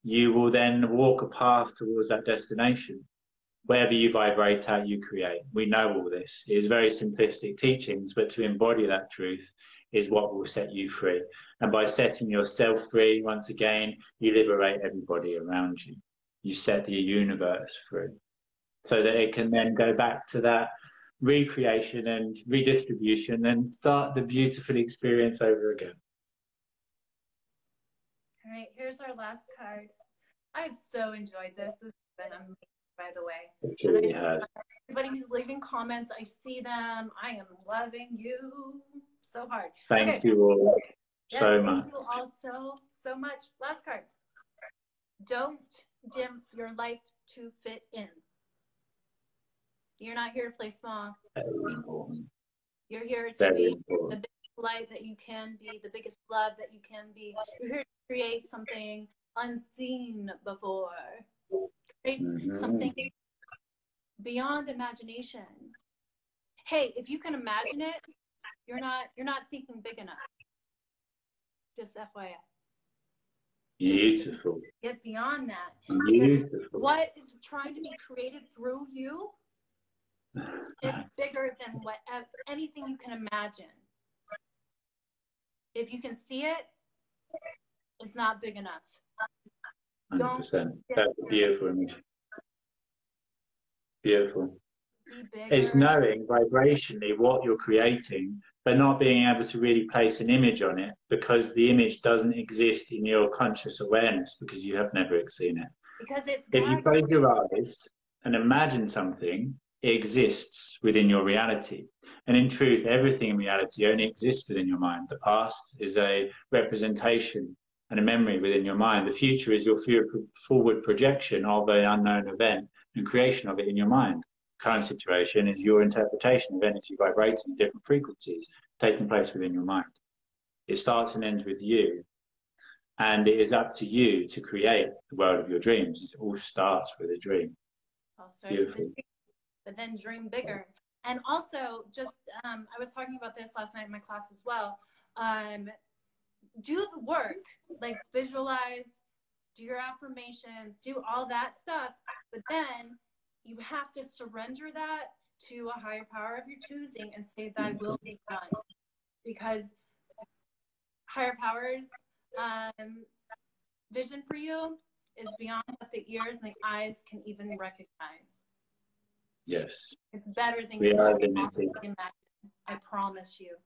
you will then walk a path towards that destination. Wherever you vibrate at, you create. We know all this. It is very simplistic teachings, but to embody that truth is what will set you free. And by setting yourself free, once again, you liberate everybody around you. You set the universe free so that it can then go back to that recreation and redistribution and start the beautiful experience over again. All right, here's our last card. I've so enjoyed this. This has been amazing, by the way. It really has. Everybody who's leaving comments, I see them. I am loving you so hard. Thank you all so much. Thank you all so much. Last card. Don't dim your light to fit in. You're not here to play small. You're here to be the biggest light that you can be, the biggest love that you can be. You're here to create something unseen before. right? Something beyond imagination. Hey, if you can imagine it, you're not thinking big enough. Just FYI. Beautiful. Just get beyond that. Beautiful. What is trying to be created through you is bigger than anything you can imagine. If you can see it, it's not big enough. 100%. That's a beautiful image. Beautiful. It's knowing vibrationally what you're creating, but not being able to really place an image on it because the image doesn't exist in your conscious awareness because you have never seen it. Because it's if you close your eyes and imagine something, it exists within your reality. And in truth, everything in reality only exists within your mind. The past is a representation and a memory within your mind. The future is your forward projection of an unknown event and creation of it in your mind. Current situation is your interpretation of energy vibrating at different frequencies taking place within your mind. It starts and ends with you, and it is up to you to create the world of your dreams. It all starts with a dream. But then dream bigger. And also, just I was talking about this last night in my class as well. Do the work, like visualize, do your affirmations, do all that stuff, but then you have to surrender that to a higher power of your choosing and say, thy will be done. Because higher powers vision for you is beyond what the ears and the eyes can even recognize. Yes. It's better than you can possibly imagine. I promise you.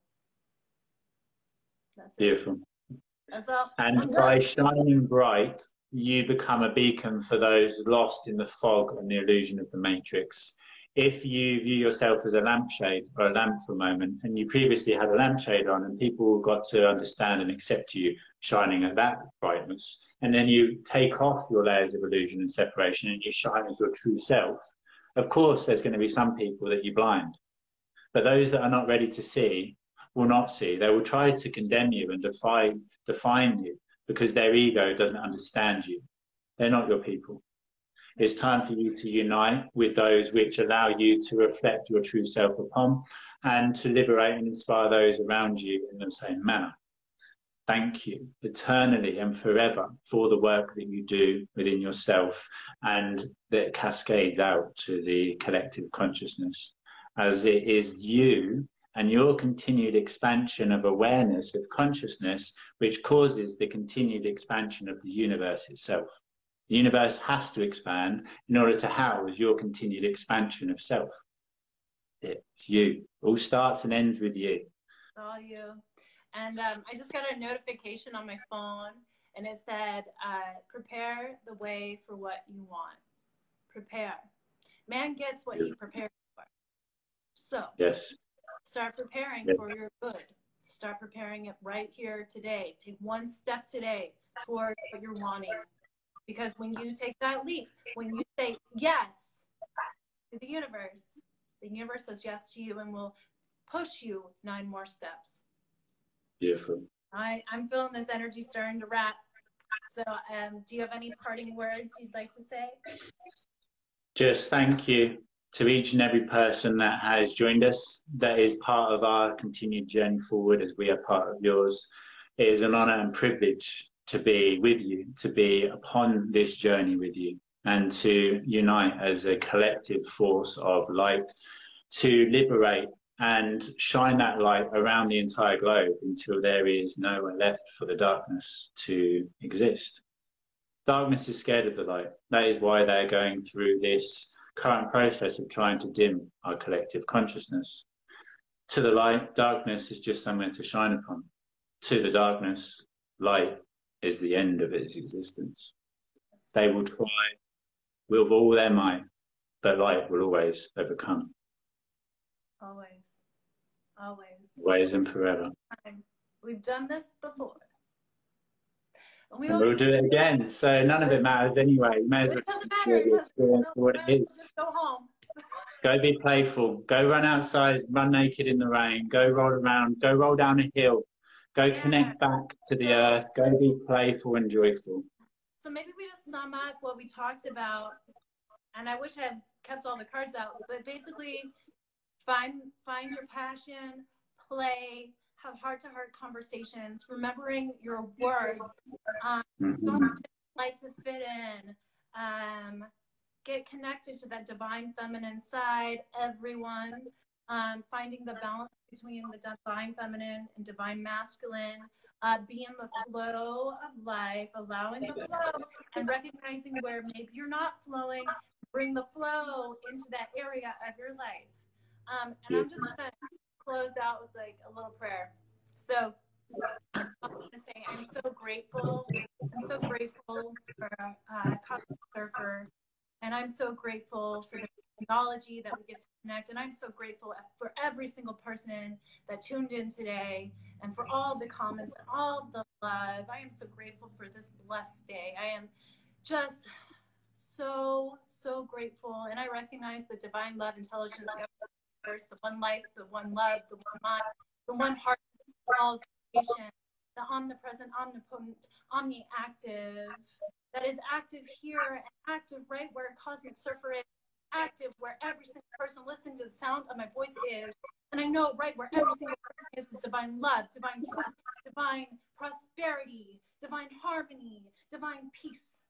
That's it. Beautiful. That's all. And by shining bright, you become a beacon for those lost in the fog and the illusion of the matrix. If you view yourself as a lampshade or a lamp for a moment, and you previously had a lampshade on and people got to understand and accept you shining at that brightness, and then you take off your layers of illusion and separation and you shine as your true self, of course there's going to be some people that you blind. But those that are not ready to see will not see. They will try to condemn you and define you because their ego doesn't understand you. They're not your people. It's time for you to unite with those which allow you to reflect your true self upon and to liberate and inspire those around you in the same manner. Thank you eternally and forever for the work that you do within yourself and that cascades out to the collective consciousness, as it is you and your continued expansion of awareness of consciousness which causes the continued expansion of the universe itself. The universe has to expand in order to house your continued expansion of self. It's you. All starts and ends with you. It's all you. And I just got a notification on my phone, and it said, prepare the way for what you want. Prepare. Man gets what he prepares for. So yes. Start preparing for your good. Start preparing it right here today. Take one step today toward what you're wanting. Because when you take that leap, when you say yes to the universe says yes to you and will push you 9 more steps. Beautiful. I'm feeling this energy starting to wrap. So do you have any parting words you'd like to say? Just thank you to each and every person that has joined us, that is part of our continued journey forward as we are part of yours. It is an honor and privilege to be with you, to be upon this journey with you, and to unite as a collective force of light to liberate and shine that light around the entire globe until there is nowhere left for the darkness to exist. Darkness is scared of the light. That is why they're going through this current process of trying to dim our collective consciousness. To the light, darkness is just somewhere to shine upon. To the darkness, light is the end of its existence. They will try with all their might, but light will always overcome. Always. Always. Always and forever. We've done this before. And we'll do it again. So none of it matters anyway. You may as well just enjoy the experience for what it is. Just go home. Go be playful. Go run outside, run naked in the rain. Go roll around. Go roll down a hill. Go connect back to the earth. Go be playful and joyful. So maybe we just sum up what we talked about and I wish I had kept all the cards out, but basically find your passion, play, have heart-to-heart conversations, remembering your worth, don't like to fit in, get connected to that divine feminine side, everyone, finding the balance between the divine feminine and divine masculine, be in the flow of life, allowing the flow and recognizing where maybe you're not flowing, bring the flow into that area of your life. And I'm just gonna close out with like a little prayer. So I'm gonna say I'm so grateful. I'm so grateful for Cosmic Surfer, and I'm so grateful for the technology that we get to connect, and I'm so grateful for every single person that tuned in today, and for all the comments and all the love. I am so grateful for this blessed day. I am just so grateful, and I recognize the divine love, intelligence, the one life, the one love, the one mind, the one heart, all creation, the omnipresent, omnipotent, omni-active, that is active here and active right where Cosmic Surfer is, active where every single person listening to the sound of my voice is, and I know right where every single person is divine love, divine truth, divine prosperity, divine harmony, divine peace.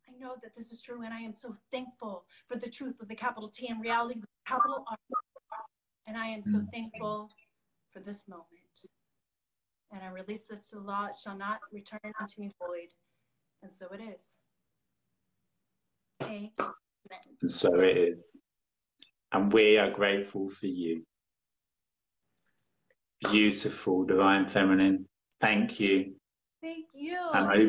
I know that this is true, and I am so thankful for the truth of the capital T and reality with the capital R. And I am so thankful for this moment. And I release this to the law, it shall not return unto me void. And so it is. Amen. And so it is. And we are grateful for you. Beautiful, divine feminine. Thank you. Thank you. And I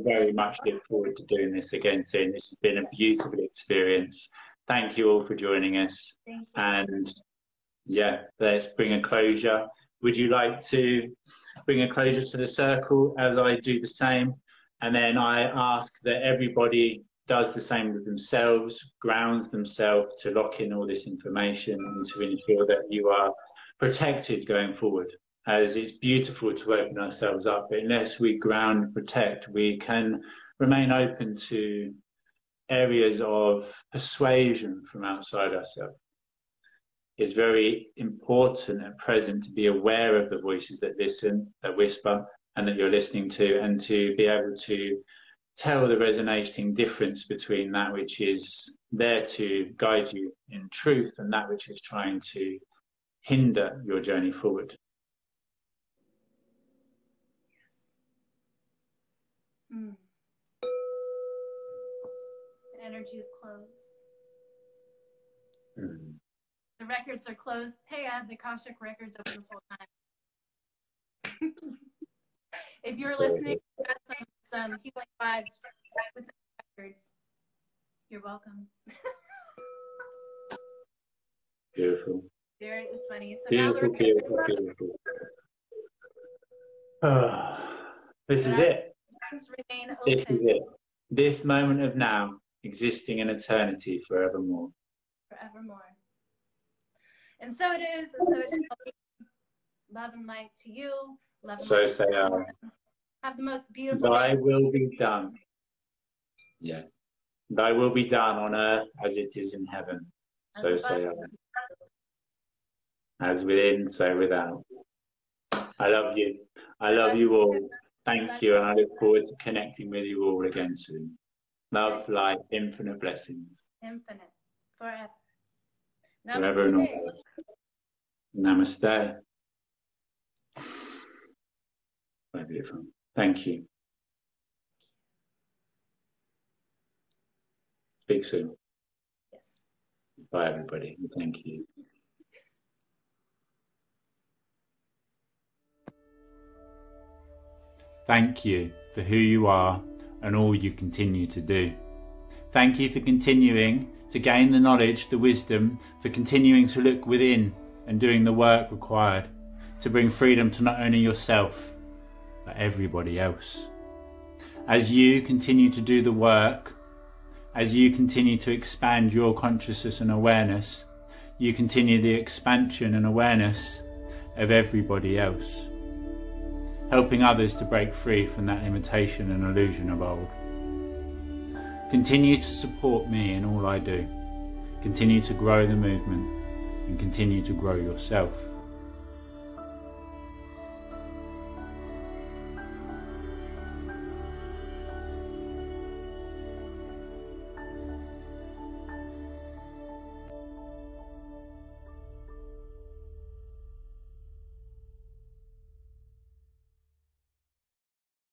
very much look forward to doing this again soon. This has been a beautiful experience. Thank you all for joining us. Thank you. And yeah, let's bring a closure. Would you like to bring a closure to the circle as I do the same? And then I ask that everybody does the same with themselves, grounds themselves to lock in all this information and to ensure that you are protected going forward. As it's beautiful to open ourselves up, but unless we ground and protect, we can remain open to areas of persuasion from outside ourselves. It's very important at present to be aware of the voices that listen, that whisper, and that you're listening to, and to be able to tell the resonating difference between that which is there to guide you in truth and that which is trying to hinder your journey forward. Yes. The energy is closed. The records are closed. Hey, I had the Akashic records open this whole time. If you're listening, you got some healing vibes with the records, you're welcome. Beautiful. There is funny. So Beautiful, now beautiful. This is it. Remain open. This is it. This moment of now, existing in eternity forevermore. Forevermore. And so it is, and so it shall be. Love and light to you. Love and So light say I. Have the most beautiful Thy day. will be done. Yeah. Thy will be done on earth as it is in heaven. So say I. As within, so without. I love you. I love you all. Thank you, and I look forward to connecting with you all again soon. Love, light, infinite blessings. Infinite. Forever. Forever and always. Namaste. Very beautiful. Thank you. Speak soon. Yes. Bye, everybody. Thank you. Thank you for who you are and all you continue to do. Thank you for continuing to gain the knowledge, the wisdom, for continuing to look within and doing the work required to bring freedom to not only yourself, but everybody else. As you continue to do the work, as you continue to expand your consciousness and awareness, you continue the expansion and awareness of everybody else, helping others to break free from that limitation and illusion of old. Continue to support me in all I do. Continue to grow the movement and continue to grow yourself.